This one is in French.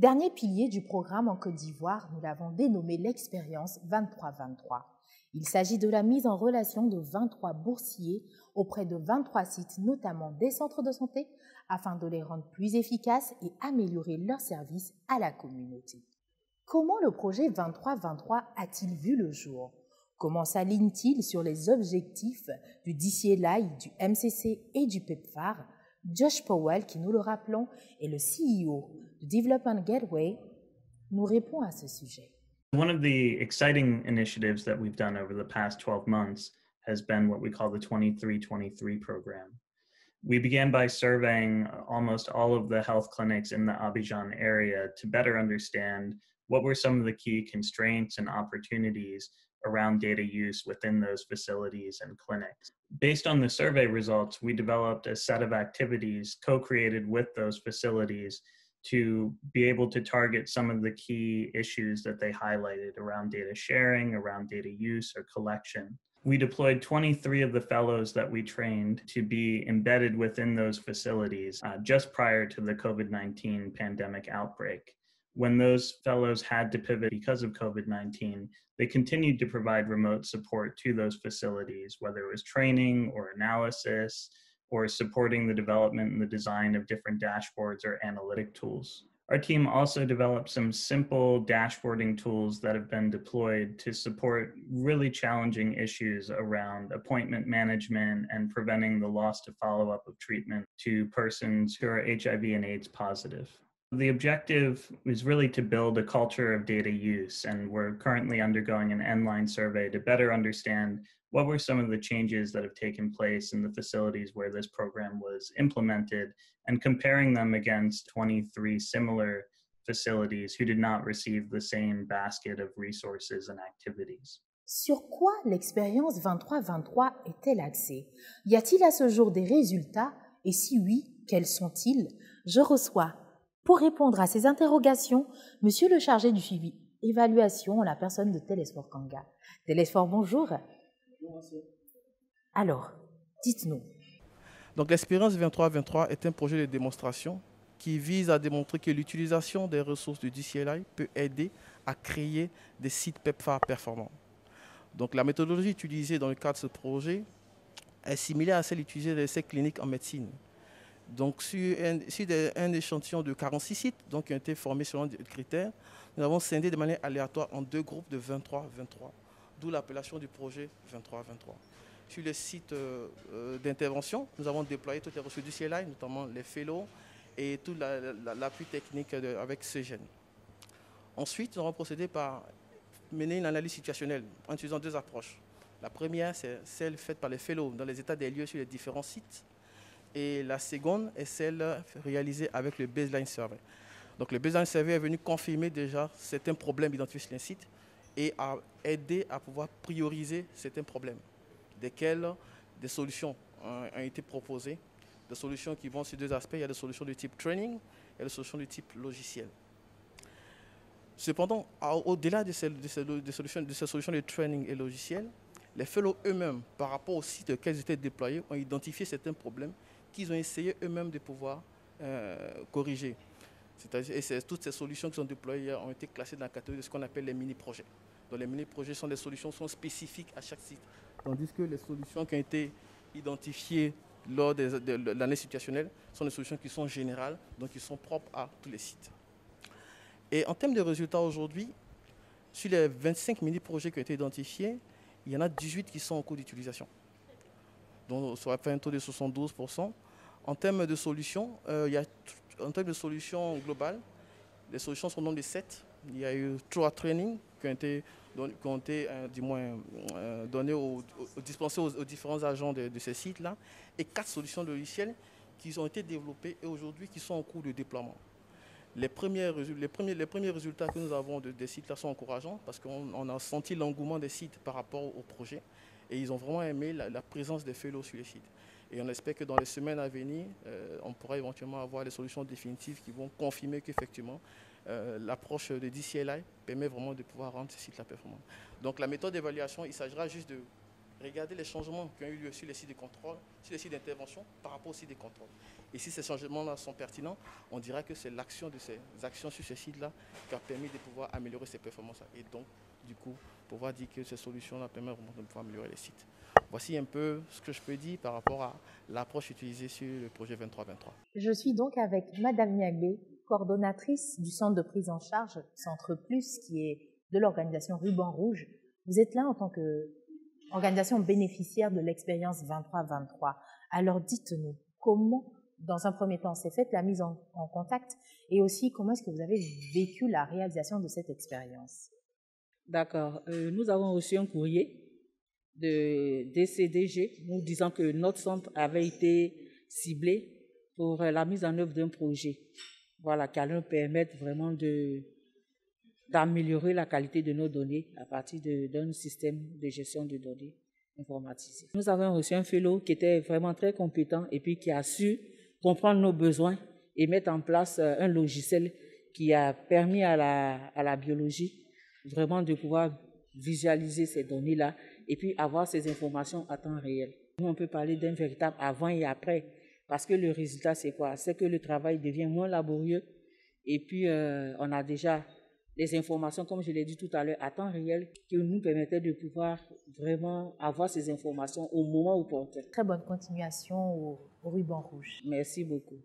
Dernier pilier du programme en Côte d'Ivoire, nous l'avons dénommé l'expérience 23-23. Il s'agit de la mise en relation de 23 boursiers auprès de 23 sites, notamment des centres de santé, afin de les rendre plus efficaces et améliorer leurs services à la communauté. Comment le projet 23-23 a-t-il vu le jour? Comment s'aligne-t-il sur les objectifs du DCLI, du MCC et du PEPFAR? Josh Powell, qui nous le rappelons, est le CEO de Development Gateway, nous répond à ce sujet. One of the exciting initiatives that we've done over the past 12 months has been what we call the 23-23 program. We began by surveying almost all of the health clinics in the Abidjan area to better understand what were some of the key constraints and opportunities around data use within those facilities and clinics. Based on the survey results, we developed a set of activities co-created with those facilities to be able to target some of the key issues that they highlighted around data sharing, around data use or collection. We deployed 23 of the fellows that we trained to be embedded within those facilities just prior to the COVID-19 pandemic outbreak. When those fellows had to pivot because of COVID-19, they continued to provide remote support to those facilities, whether it was training or analysis, or supporting the development and the design of different dashboards or analytic tools. Our team also developed some simple dashboarding tools that have been deployed to support really challenging issues around appointment management and preventing the loss to follow-up of treatment to persons who are HIV and AIDS positive. The objective is really to build a culture of data use, and we're currently undergoing an end-line survey to better understand what were some of the changes that have taken place in the facilities where this program was implemented and comparing them against 23 similar facilities who did not receive the same basket of resources and activities. Sur quoi l'expérience 23-23 est-elle axée? Y a-t-il à ce jour des résultats? Et si oui, quels sont-ils? Je reçois, pour répondre à ces interrogations, monsieur le chargé du suivi évaluation en la personne de Télésphore Kanga. Télésphore, bonjour. Alors, dites-nous. Donc l'expérience 23-23 est un projet de démonstration qui vise à démontrer que l'utilisation des ressources du DCLI peut aider à créer des sites PEPFAR performants. Donc la méthodologie utilisée dans le cadre de ce projet est similaire à celle utilisée dans les essais cliniques en médecine. Donc sur un échantillon de 46 sites donc, qui ont été formés selon des critères, nous avons scindé de manière aléatoire en deux groupes de 23-23, d'où l'appellation du projet 23-23. Sur les sites d'intervention, nous avons déployé toutes les ressources du CLI, notamment les fellows et tout l'appui technique avec CEGEN. Ensuite, nous avons procédé par mener une analyse situationnelle en utilisant deux approches. La première, c'est celle faite par les fellows dans les états des lieux sur les différents sites. Et la seconde est celle réalisée avec le baseline survey. Donc le baseline survey est venu confirmer déjà certains problèmes identifiés sur les sites et a aidé à pouvoir prioriser certains problèmes, desquels des solutions ont été proposées, des solutions qui vont sur deux aspects. Il y a des solutions de type training et des solutions de type logiciel. Cependant, au-delà de ces solutions de training et logiciel, les fellows eux-mêmes, par rapport aux sites auxquels ils étaient déployés, ont identifié certains problèmes qu'ils ont essayé eux-mêmes de pouvoir corriger. C'est-à-dire, toutes ces solutions qui sont déployées ont été classées dans la catégorie de ce qu'on appelle les mini-projets. Donc les mini-projets sont des solutions qui sont spécifiques à chaque site, tandis que les solutions qui ont été identifiées lors de l'année situationnelle sont des solutions qui sont générales, donc qui sont propres à tous les sites. Et en termes de résultats aujourd'hui, sur les 25 mini-projets qui ont été identifiés, il y en a 18 qui sont en cours d'utilisation. Donc ça va faire un taux de 72%. En termes de solutions, en termes de solutions globales, les solutions sont au nombre de 7. Il y a eu 3 trainings qui ont été donnés dispensés aux différents agents de ces sites-là, et 4 solutions logicielles qui ont été développées et aujourd'hui qui sont en cours de déploiement. Les premiers résultats que nous avons des sites-là sont encourageants parce qu'on a senti l'engouement des sites par rapport au projet et ils ont vraiment aimé la présence des fellows sur les sites. Et on espère que dans les semaines à venir, on pourra éventuellement avoir des solutions définitives qui vont confirmer qu'effectivement, l'approche de DCLI permet vraiment de pouvoir rendre ces sites-là performants. Donc la méthode d'évaluation, il s'agira juste de regarder les changements qui ont eu lieu sur les sites de contrôle, sur les sites d'intervention par rapport aux sites de contrôle. Et si ces changements-là sont pertinents, on dira que c'est l'action de ces actions sur ces sites-là qui a permis de pouvoir améliorer ces performances. Et donc, du coup, pouvoir dire que ces solutions-là permettent vraiment de pouvoir améliorer les sites. Voici un peu ce que je peux dire par rapport à l'approche utilisée sur le projet 23-23. Je suis donc avec Madame Niagbé, coordonnatrice du centre de prise en charge Centre Plus, qui est de l'organisation Ruban Rouge. Vous êtes là en tant qu'organisation bénéficiaire de l'expérience 23-23. Alors dites-nous, comment, dans un premier temps, s'est faite la mise en contact et aussi comment est-ce que vous avez vécu la réalisation de cette expérience? D'accord. Nous avons reçu un courrier de DCDG nous disant que notre centre avait été ciblé pour la mise en œuvre d'un projet, voilà, qui allait nous permettre vraiment d'améliorer la qualité de nos données à partir d'un système de gestion de données informatisé. Nous avons reçu un fellow qui était vraiment très compétent et puis qui a su comprendre nos besoins et mettre en place un logiciel qui a permis à la biologie vraiment de pouvoir visualiser ces données-là et puis avoir ces informations à temps réel. Nous, on peut parler d'un véritable avant et après, parce que le résultat, c'est quoi? C'est que le travail devient moins laborieux et puis on a déjà des informations, comme je l'ai dit tout à l'heure, à temps réel, qui nous permettaient de pouvoir vraiment avoir ces informations au moment opportun. Très bonne continuation au Ruban Rouge. Merci beaucoup.